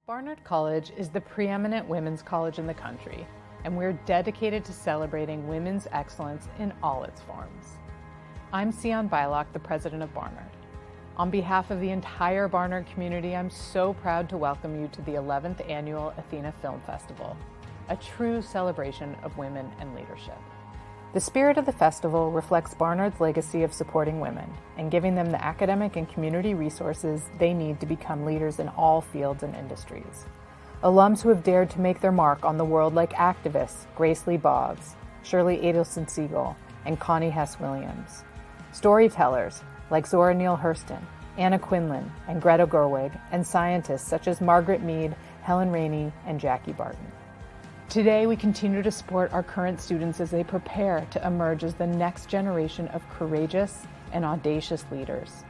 Barnard College is the preeminent women's college in the country, and we're dedicated to celebrating women's excellence in all its forms. I'm Sion Bylock, the president of Barnard. On behalf of the entire Barnard community, I'm so proud to welcome you to the 11th Annual Athena Film Festival, a true celebration of women and leadership. The spirit of the festival reflects Barnard's legacy of supporting women and giving them the academic and community resources they need to become leaders in all fields and industries. Alums who have dared to make their mark on the world like activists Grace Lee Boggs, Shirley Adelson Siegel, and Connie Hess-Williams. Storytellers like Zora Neale Hurston, Anna Quinlan, and Greta Gerwig, and scientists such as Margaret Mead, Helen Rainey, and Jackie Barton. Today, we continue to support our current students as they prepare to emerge as the next generation of courageous and audacious leaders.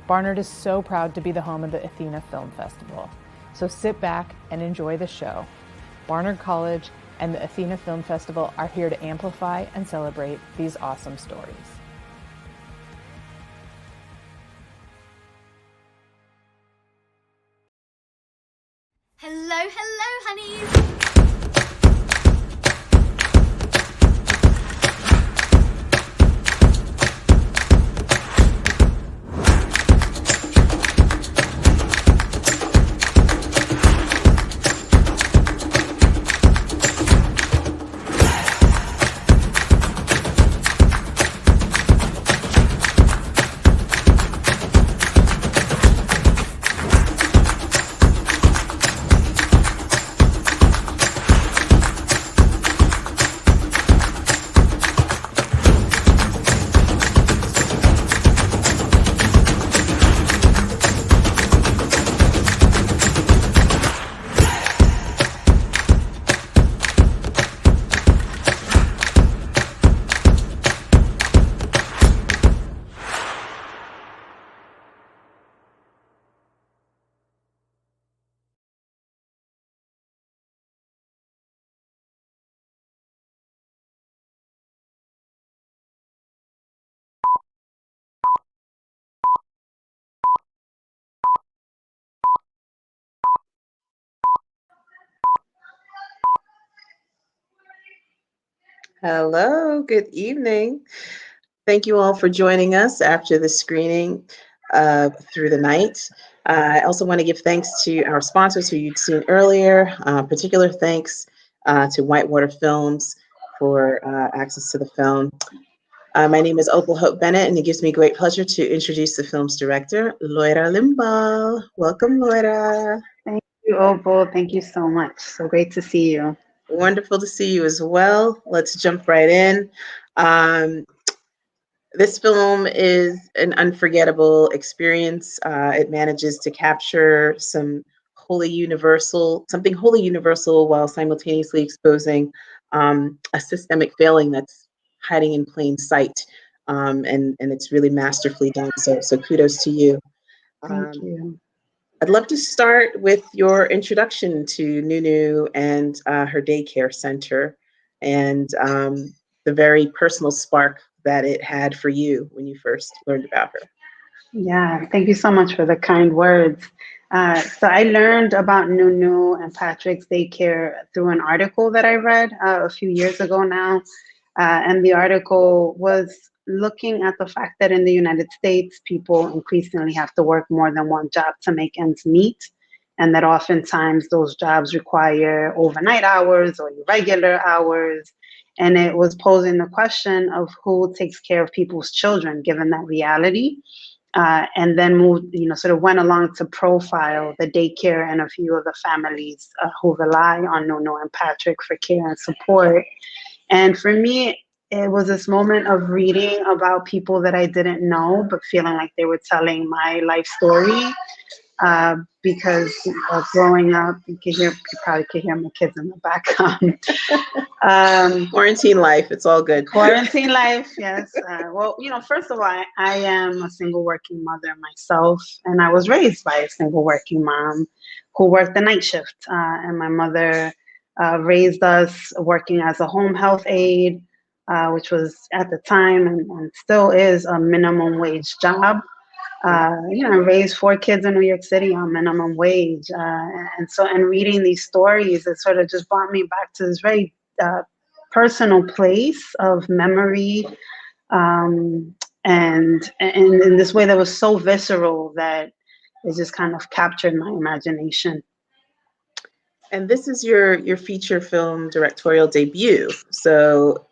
Barnard is so proud to be the home of the Athena Film Festival, so sit back and enjoy the show. Barnard College and the Athena Film Festival are here to amplify and celebrate these awesome stories. Hello, honeys! Hello, good evening. Thank you all for joining us after the screening through the night. I also want to give thanks to our sponsors who you'd seen earlier. Particular thanks to Whitewater Films for access to the film. My name is Opal Hope Bennett, and it gives me great pleasure to introduce the film's director, Loira Limbal. Welcome, Loira. Thank you, Opal. Thank you so much. So great to see you. Wonderful to see you as well. Let's jump right in. This film is an unforgettable experience. It manages to capture something wholly universal while simultaneously exposing a systemic failing that's hiding in plain sight. And it's really masterfully done. So kudos to you. Thank you. I'd love to start with your introduction to Nunu and her daycare center and the very personal spark that it had for you when you first learned about her. Yeah, thank you so much for the kind words. So I learned about Nunu and Patrick's daycare through an article that I read a few years ago now. And the article was looking at the fact that in the United States, people increasingly have to work more than one job to make ends meet. And that oftentimes those jobs require overnight hours or irregular hours. And it was posing the question of who takes care of people's children, given that reality. And then sort of went along to profile the daycare and a few of the families who rely on Nunu and Patrick for care and support. And for me, it was this moment of reading about people that I didn't know, but feeling like they were telling my life story. Because of growing up, you probably could hear my kids in the background. Quarantine life, it's all good. Quarantine life, yes. Well, first of all, I am a single working mother myself, and I was raised by a single working mom who worked the night shift. And my mother raised us working as a home health aide, which was at the time and still is a minimum wage job. Raised 4 kids in New York City on minimum wage. And reading these stories, it sort of just brought me back to this very personal place of memory, and in this way that was so visceral that it just kind of captured my imagination. And this is your feature film directorial debut. So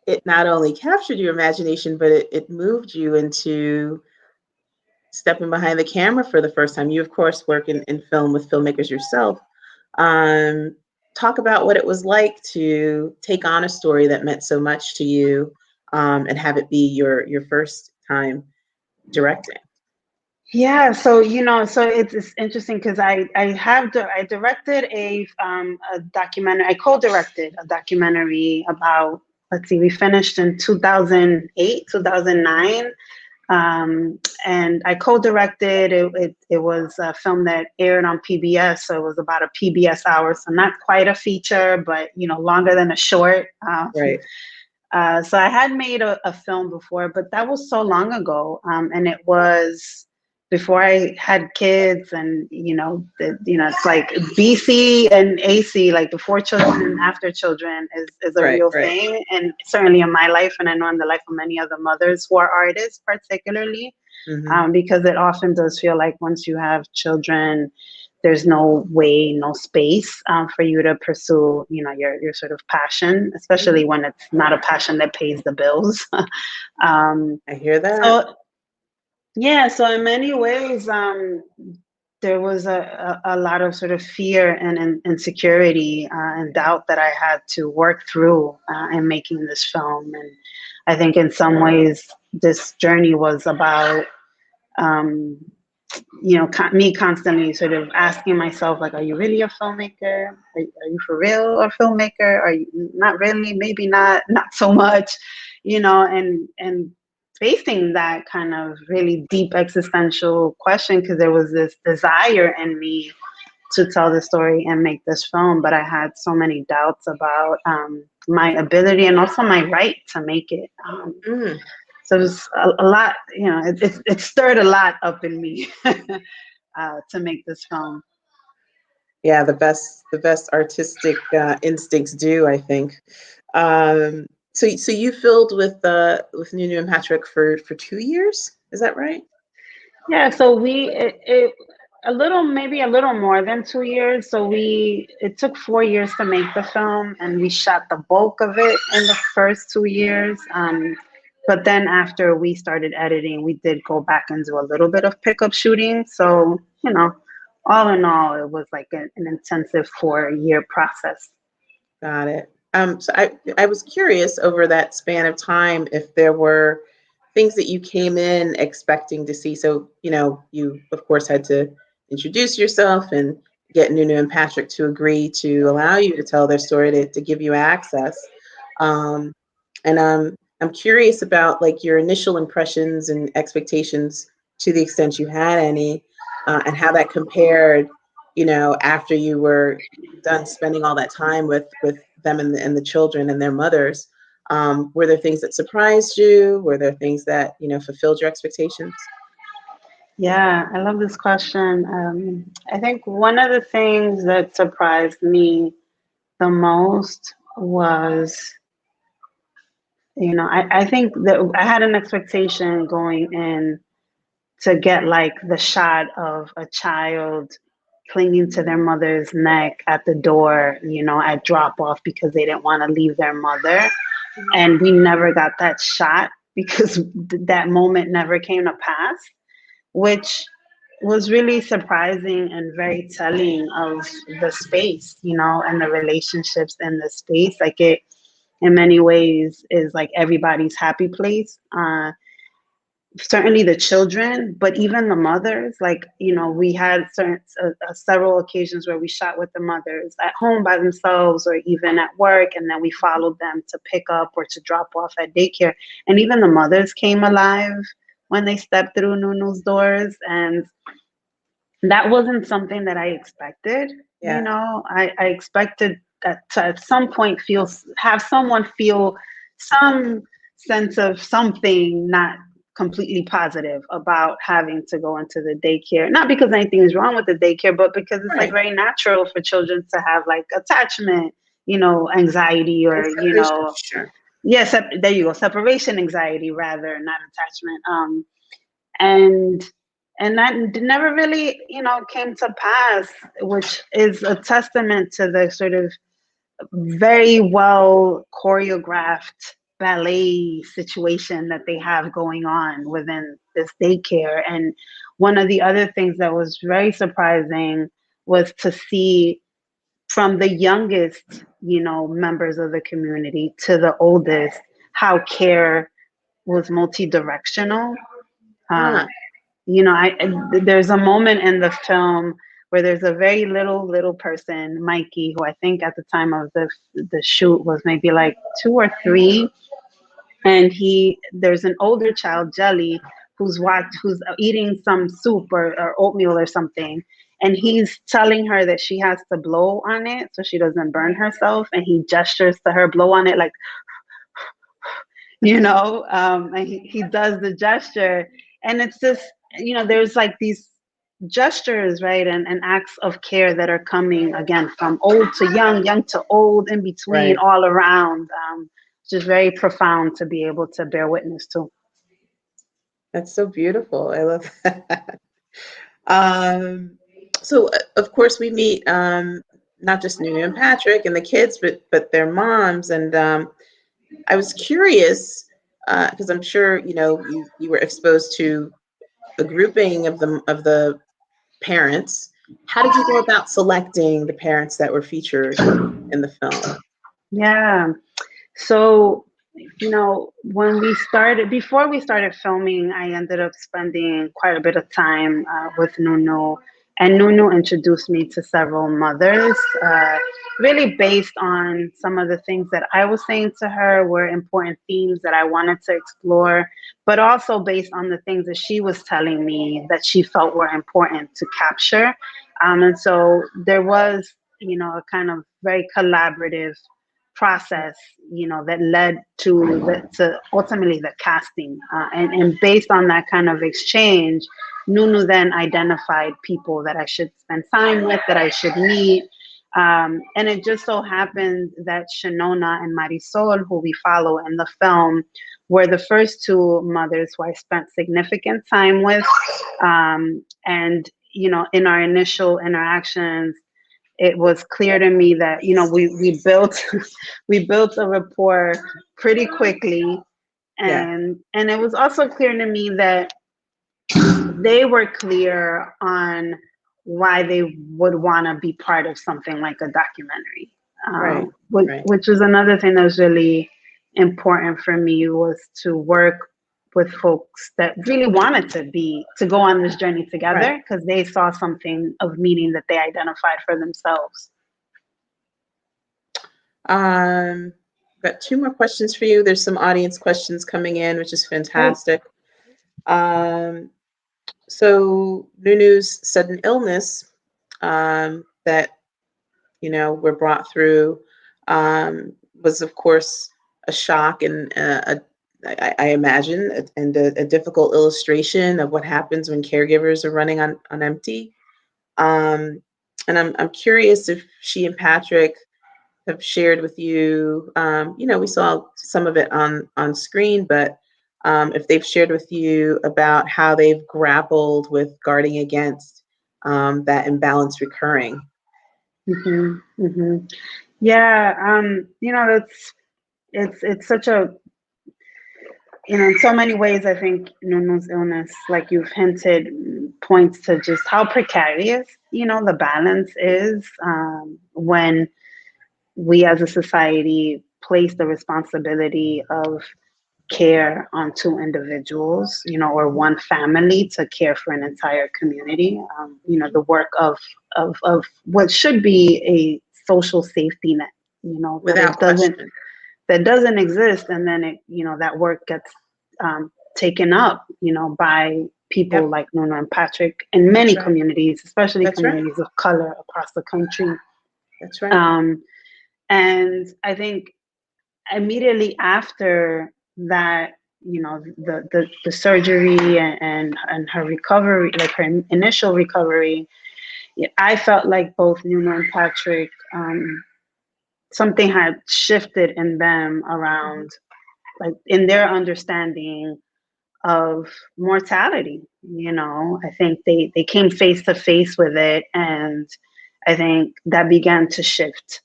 it not only captured your imagination, but it moved you into stepping behind the camera for the first time. You, of course, work in film with filmmakers yourself. Um, Talk about what it was like to take on a story that meant so much to you, and have it be your first time directing. Yeah, so it's interesting because I directed a documentary. I co-directed a documentary about, let's see, we finished in 2008, 2009. And I co-directed it was a film that aired on PBS, so it was about a PBS hour, so not quite a feature, but longer than a short. Right. So I had made a film before, but that was so long ago, and it was before I had kids, and it's like BC and AC, like before children and after children is a Right, real right. thing, and certainly in my life, and I know in the life of many other mothers who are artists, particularly, Mm-hmm. because it often does feel like once you have children, there's no way, no space for you to pursue, your sort of passion, especially when it's not a passion that pays the bills. I hear that. So yeah, so in many ways, there was a lot of sort of fear and insecurity and doubt that I had to work through in making this film. And I think in some ways, this journey was about um, me constantly sort of asking myself, like, are you really a filmmaker? Are you for real a filmmaker? Are you not really? Maybe not so much, and facing that kind of really deep existential question, because there was this desire in me to tell the story and make this film, but I had so many doubts about my ability and also my right to make it. Mm. So it was a lot, it stirred a lot up in me to make this film. Yeah, the best artistic instincts do, I think. So you filled with Nunu and Patrick for 2 years, is that right? Yeah, so it a little, maybe a little more than 2 years. So it took 4 years to make the film, and we shot the bulk of it in the first 2 years. But then after we started editing, we did go back and do a little bit of pickup shooting. So, all in all, it was like an intensive 4-year process. Got it. So I was curious over that span of time if there were things that you came in expecting to see. So, you of course had to introduce yourself and get Nunu and Patrick to agree to allow you to tell their story, to give you access. Um, and I'm curious about like your initial impressions and expectations, to the extent you had any, and how that compared, after you were done spending all that time with them and the children and their mothers. Were there things that surprised you? Were there things that fulfilled your expectations? Yeah, I love this question. I think one of the things that surprised me the most was, I think that I had an expectation going in to get like the shot of a child clinging to their mother's neck at the door, at drop off because they didn't want to leave their mother. And we never got that shot because that moment never came to pass, which was really surprising and very telling of the space, and the relationships in the space. Like it, in many ways, is like everybody's happy place. Certainly the children, but even the mothers. Like, we had several occasions where we shot with the mothers at home by themselves or even at work, and then we followed them to pick up or to drop off at daycare. And even the mothers came alive when they stepped through Nunu's doors, and that wasn't something that I expected. Yeah. I expected that to at some point have someone feel some sense of something not completely positive about having to go into the daycare. Not because anything is wrong with the daycare, but because it's like Right. very natural for children to have like attachment, anxiety, And or, separation, sure. yes, there you go, separation anxiety rather, not attachment. And that never really, came to pass, which is a testament to the sort of very well choreographed ballet situation that they have going on within this daycare. And one of the other things that was very surprising was to see from the youngest, members of the community to the oldest, how care was multi-directional. Uh, Ah, there's a moment in the film where there's a very little person, Mikey, who I think at the time of the shoot was maybe like 2 or 3, and there's an older child, Jelly, who's eating some soup or oatmeal or something, and he's telling her that she has to blow on it so she doesn't burn herself, and he gestures to her, blow on it, like, and he does the gesture, and it's just, there's like these gestures, right, and acts of care that are coming again from old to young, young to old, in between, right. all around. Just very profound to be able to bear witness to. That's so beautiful. I love that. Um, so of course we meet not just Nunu and Patrick and the kids, but their moms. And I was curious because I'm sure you were exposed to the grouping of the parents. How did you go about selecting the parents that were featured in the film? Yeah. So, before we started filming, I ended up spending quite a bit of time with Nunu, and Nunu introduced me to several mothers, really based on some of the things that I was saying to her were important themes that I wanted to explore, but also based on the things that she was telling me that she felt were important to capture. And so there was, a kind of very collaborative process, that led to ultimately the casting. And based on that kind of exchange, Nunu then identified people that I should spend time with, that I should meet. And it just so happened that Shanona and Marisol, who we follow in the film, were the first two mothers who I spent significant time with. And, in our initial interactions, it was clear to me that we built we built a rapport pretty quickly, Yeah, and it was also clear to me that they were clear on why they would want to be part of something like a documentary, right, which, right, which was another thing that was really important for me, was to work with folks that really wanted to go on this journey right. together because they saw something of meaning that they identified for themselves. Um, got two more questions for you. There's some audience questions coming in, which is Great. fantastic. Um, so Nunu's sudden illness that were brought through was of course a shock and I imagine a difficult illustration of what happens when caregivers are running on empty. Um, and I'm curious if she and Patrick have shared with you. We saw some of it on screen, but if they've shared with you about how they've grappled with guarding against that imbalance recurring. Hmm. Hmm. Yeah, that's it's such a, in so many ways, I think Nunu's illness, like you've hinted, points to just how precarious, the balance is, when we as a society place the responsibility of care on two individuals, or one family to care for an entire community. The work of what should be a social safety net, Without question. that doesn't exist, and then that work gets taken up, by people Yep, like Nuna and Patrick in many that's right. communities, especially That's right. communities of color across the country. That's right. Um, and I think immediately after that the surgery and her recovery, like her initial recovery, I felt like both Nuna and Patrick, something had shifted in them around, like in their understanding of mortality. I think they came face to face with it, and I think that began to shift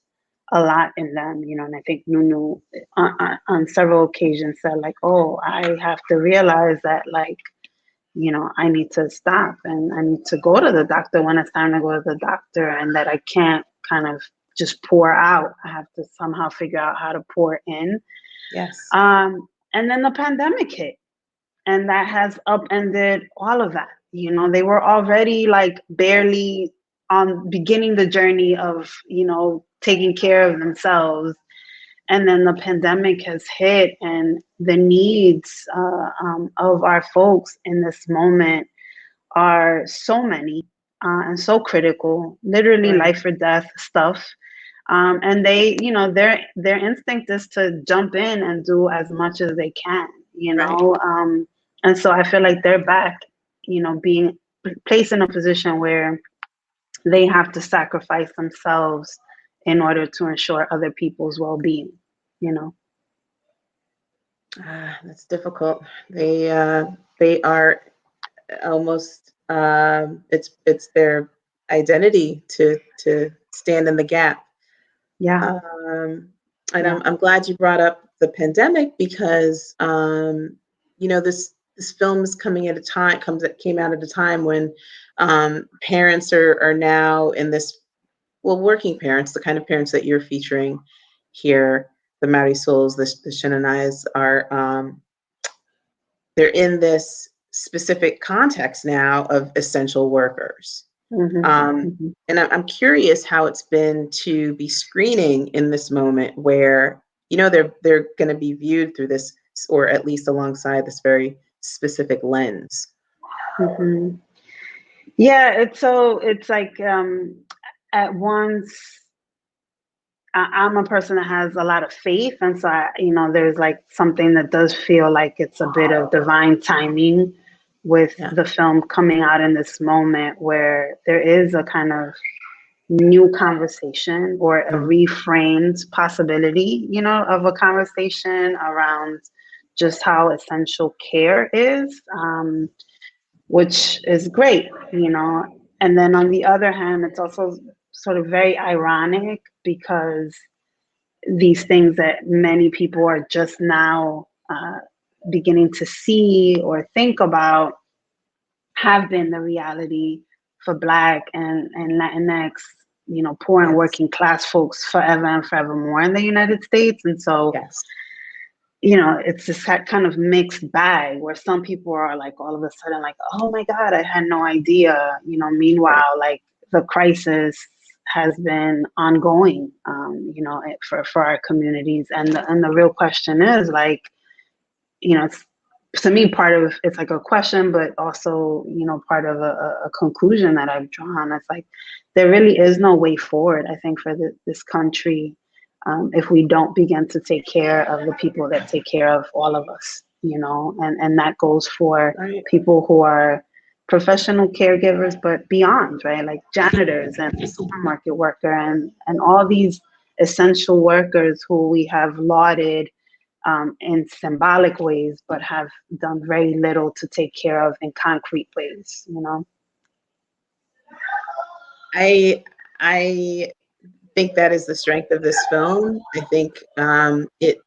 a lot in them. And I think Nunu on several occasions said like, oh, I have to realize that, like, I need to stop and I need to go to the doctor when it's time to go to the doctor, and that I can't kind of just pour out. I have to somehow figure out how to pour in. Yes. And then the pandemic hit, and that has upended all of that. They were already like barely on beginning the journey of, taking care of themselves. And then the pandemic has hit, and the needs of our folks in this moment are so many and so critical, literally Right. life or death stuff. And they, their instinct is to jump in and do as much as they can, Right. and so I feel like they're back, being placed in a position where they have to sacrifice themselves in order to ensure other people's well-being, That's difficult. They are almost it's their identity to stand in the gap. Yeah. And Yeah. I'm glad you brought up the pandemic because this film is coming at a time came out at a time when parents are now in this, well, working parents, the kind of parents that you're featuring here, the Maori Souls, the Shinanais are they're in this specific context now of essential workers. And I'm curious how it's been to be screening in this moment where, they're going to be viewed through this, or at least alongside this very specific lens. Mm-hmm. Yeah, it's like at once I'm a person that has a lot of faith, and so there's like something that does feel like it's a bit of divine timing with the film coming out in this moment where there is a kind of new conversation or a reframed possibility, of a conversation around just how essential care is, which is great, And then on the other hand, it's also sort of very ironic because these things that many people are just now beginning to see or think about have been the reality for Black and Latinx, poor and working class folks forever and forevermore in the United States. And so, it's this kind of mixed bag where some people are like all of a sudden like, oh my God, I had no idea. Meanwhile, like the crisis has been ongoing, for our communities. And the real question is like, it's, to me, part of it's like a question, but also, part of a conclusion that I've drawn. It's like there really is no way forward, I think, for this country if we don't begin to take care of the people that take care of all of us, and that goes for people who are professional caregivers, but beyond, right? Like janitors and supermarket worker and all these essential workers who we have lauded in symbolic ways, but have done very little to take care of in concrete ways, I think that is the strength of this film. I think it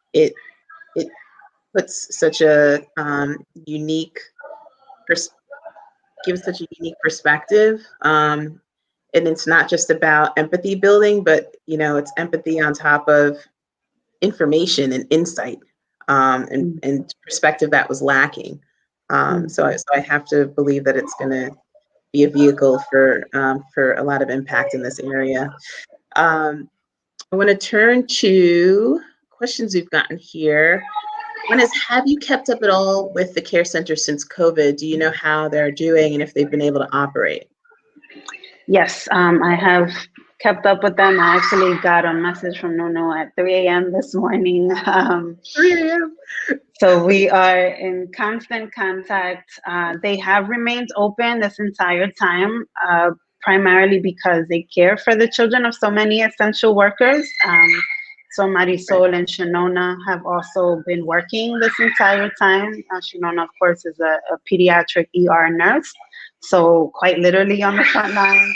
puts such a gives such a unique perspective. And it's not just about empathy building, but it's empathy on top of information and insight and perspective that was lacking. So I have to believe that it's going to be a vehicle for a lot of impact in this area. I want to turn to questions we've gotten here. One is, have you kept up at all with the care center since COVID? Do you know how they're doing and if they've been able to operate? Yes, I have kept up with them. I actually got a message from Nuno at 3 a.m. this morning. 3 a.m. So we are in constant contact. They have remained open this entire time, primarily because they care for the children of so many essential workers. So Marisol and Shanona have also been working this entire time. Shanona, of course, is a pediatric ER nurse, so quite literally on the front line.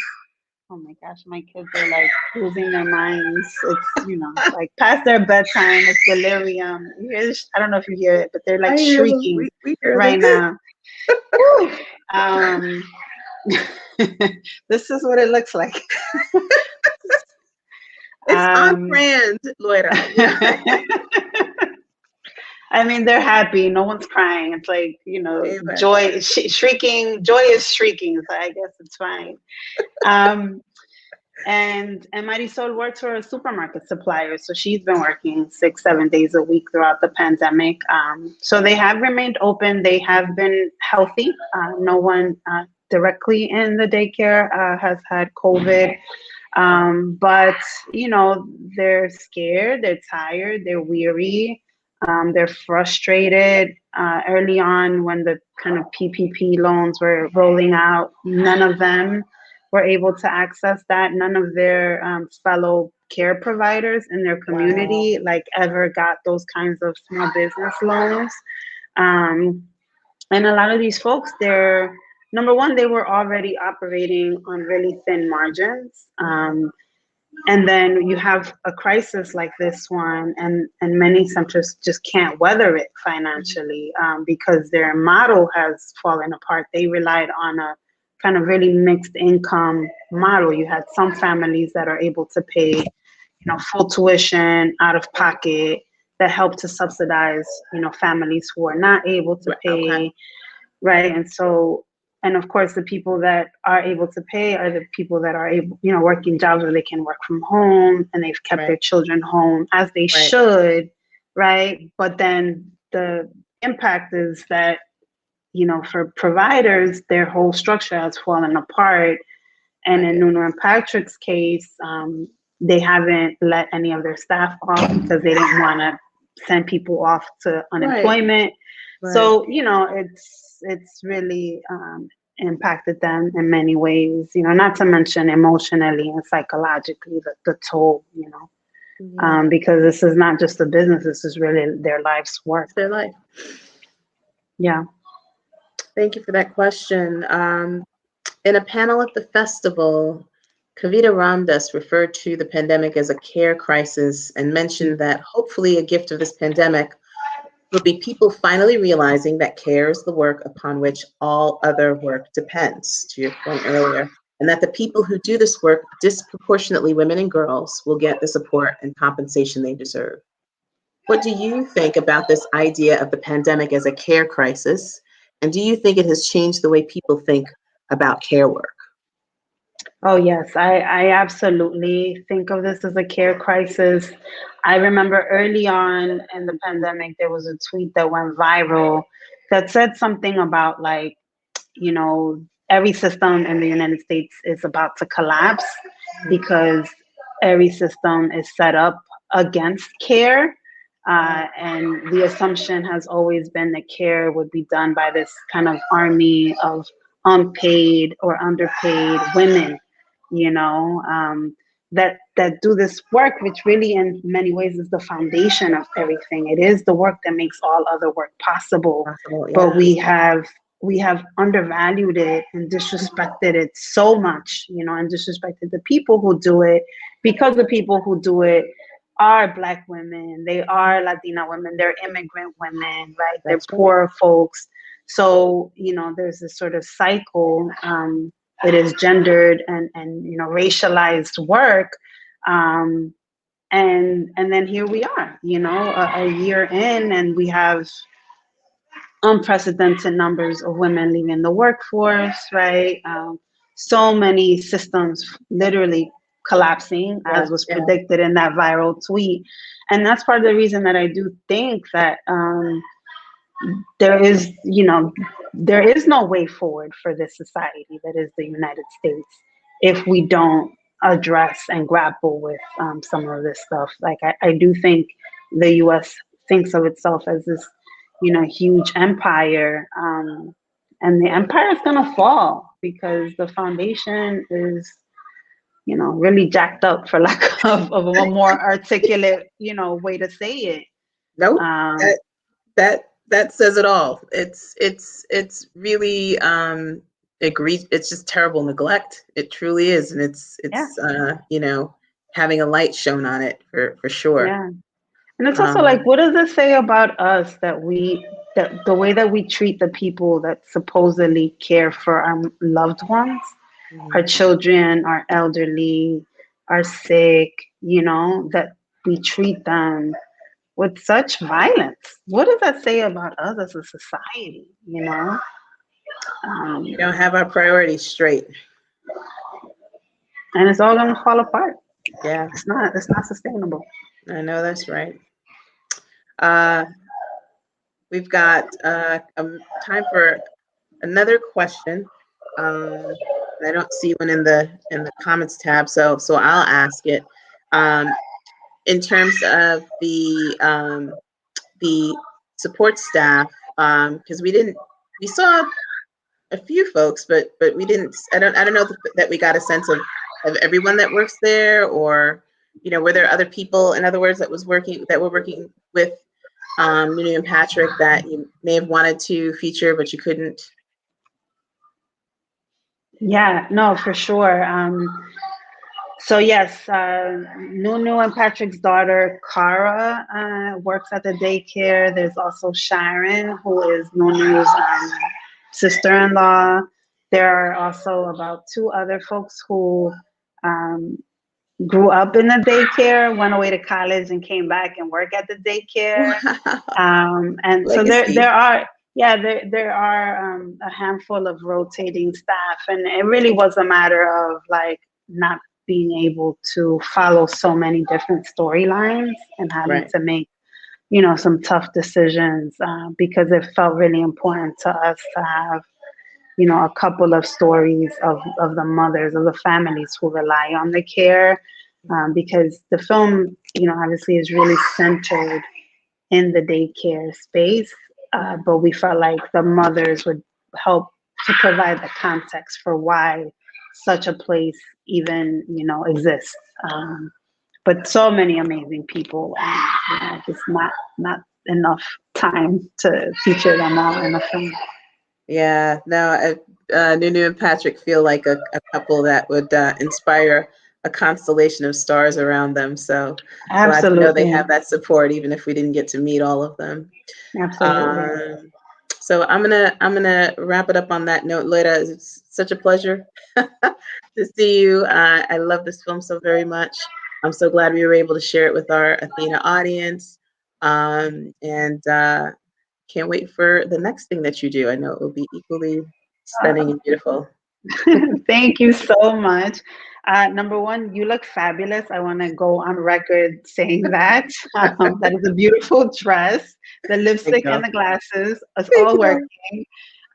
Oh my gosh, my kids are like losing their minds. It's, like past their bedtime, it's delirium. I don't know if you hear it, but they're like I hear them. shrieking We hear right them. now. This is what it looks like. It's on brand, Loira. I mean, they're happy. No one's crying. It's like, Amen. joy, shrieking. Joy is shrieking. So I guess it's fine. And Marisol works for a supermarket supplier. So she's been working 6-7 days a week throughout the pandemic. So they have remained open. They have been healthy. No one directly in the daycare has had COVID. But, they're scared, they're tired, they're weary, they're frustrated. Early on, when the kind of PPP loans were rolling out, none of them were able to access that. None of their fellow care providers in their community ever got those kinds of small business loans. And a lot of these folks, they're number one, they were already operating on really thin margins. And then you have a crisis like this one, and many centers just can't weather it financially because their model has fallen apart. They relied on a kind of really mixed income model. You had some families that are able to pay, full tuition out of pocket that help to subsidize, families who are not able to pay, Okay. right? And so, and of course, the people that are able to pay are the people that are able, working jobs where they can work from home and they've kept their children home as they should, right? But then the impact is that, for providers, their whole structure has fallen apart. And in Nuno and Patrick's case, they haven't let any of their staff off because they didn't want to send people off to unemployment. Right. So, it's really impacted them in many ways, not to mention emotionally and psychologically, the toll, because this is not just a business, this is really their life's work. It's their life. Yeah. Thank you for that question. In a panel at the festival, Kavita Ramdas referred to the pandemic as a care crisis and mentioned that hopefully a gift of this pandemic will be people finally realizing that care is the work upon which all other work depends, to your point earlier, and that the people who do this work, disproportionately women and girls, will get the support and compensation they deserve. What do you think about this idea of the pandemic as a care crisis? And do you think it has changed the way people think about care work? Oh, yes, I absolutely think of this as a care crisis. I remember early on in the pandemic, there was a tweet that went viral that said something about every system in the United States is about to collapse because every system is set up against care. And the assumption has always been that care would be done by this kind of army of unpaid or underpaid women, that do this work, which really in many ways is the foundation of everything. It is the work that makes all other work possible. But we have undervalued it and disrespected it so much, and disrespected the people who do it, because the people who do it are Black women, they are Latina women, they're immigrant women, right? They're poor folks. So, there's this sort of cycle. It is gendered and racialized work. And then here we are, a year in, and we have unprecedented numbers of women leaving the workforce, right? So many systems literally collapsing, as was predicted in that viral tweet. And that's part of the reason that I do think that there is no way forward for this society that is the United States if we don't address and grapple with some of this stuff. Like I do think the U.S. thinks of itself as this, huge empire, and the empire is gonna fall because the foundation is, really jacked up, for lack of a more articulate, way to say it. Nope. Um, That says it all. It's really it's just terrible neglect. It truly is, and yeah, it's having a light shown on it for sure. yeah. And it's also like, Um, what does it say about us that the way that we treat the people that supposedly care for our loved ones, our mhm. children, our elderly, our sick, that we treat them with such violence? What does that say about us as a society? We don't have our priorities straight. And it's all going to fall apart. Yeah, It's not sustainable. I know that's right. Uh, we've got time for another question. I don't see one in the comments tab, so I'll ask it. In terms of the support staff, because we saw a few folks, but we didn't. I don't know that we got a sense of everyone that works there, or were there other people, in other words, that were working with Nunu and Patrick that you may have wanted to feature but you couldn't. Yeah, no, for sure. So yes, Nunu and Patrick's daughter, Cara, works at the daycare. There's also Sharon, who is Nunu's sister-in-law. There are also about two other folks who um, grew up in the daycare, went away to college, and came back and work at the daycare. Wow, And so there legacy. are, yeah, there are a handful of rotating staff, and it really was a matter of like not being able to follow so many different storylines and having Right. to make, some tough decisions, because it felt really important to us to have, a couple of stories of the mothers, of the families who rely on the care, because the film, obviously is really centered in the daycare space, but we felt like the mothers would help to provide the context for why such a place even, exists. But so many amazing people, and just not enough time to feature them all in a film. Yeah, no, Nunu and Patrick feel like a couple that would inspire a constellation of stars around them. So glad to know they Absolutely, have that support, even if we didn't get to meet all of them. absolutely. Um, so I'm gonna wrap it up on that note. Loira, it's such a pleasure to see you. I love this film so very much. I'm so glad we were able to share it with our Athena audience. And can't wait for the next thing that you do. I know it will be equally stunning and beautiful. Thank you so much. Number one, you look fabulous. I want to go on record saying that. That is a beautiful dress. The Thank lipstick you. and the glasses, it's Thank all you. working.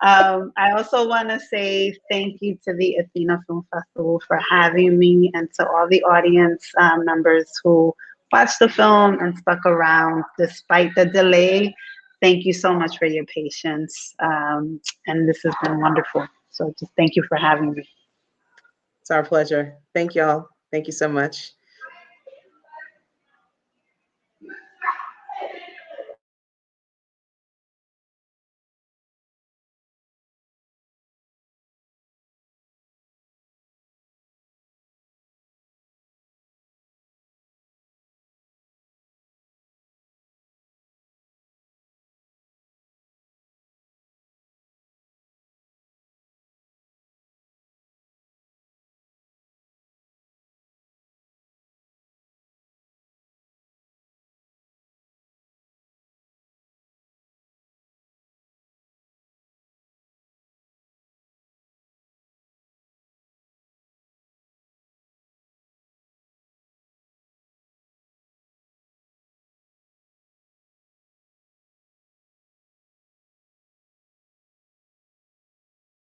I also want to say thank you to the Athena Film Festival for having me, and to all the audience members who watched the film and stuck around despite the delay. Thank you so much for your patience. And this has been wonderful. So just thank you for having me. It's our pleasure. Thank y'all. Thank you so much.